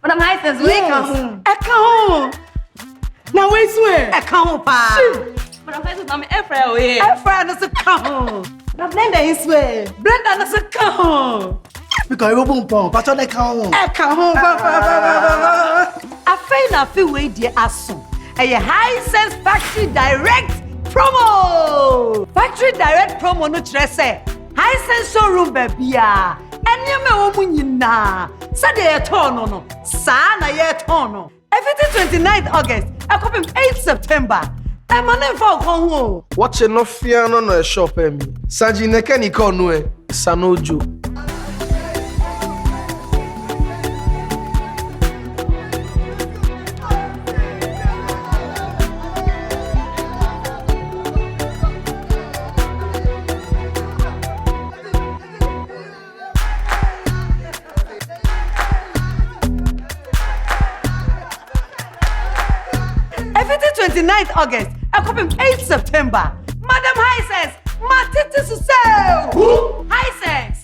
Madam Hisense, we come. I come. Now we swear. I come pa. Madam Hisense, I'm airfryer away. Airfryer no se come. Now blender is swear. Blender no se come. Because you won't pump, but you come. I come. I feel way dear aso. A Hisense factory direct promo. Factory direct promo no chrese. Hisense showroom baby ah. Enye me wo munyina. Say dey turn no. Sa na ye turn no. Everything 29th August. I come 8th September. I'm on for ho. Watch no fear no shop me. Sanji neke ni ko no e. Sanojo. Everything 29th August. I come 8th September. Madam Hisense, my titi to sell. Who? Hisense.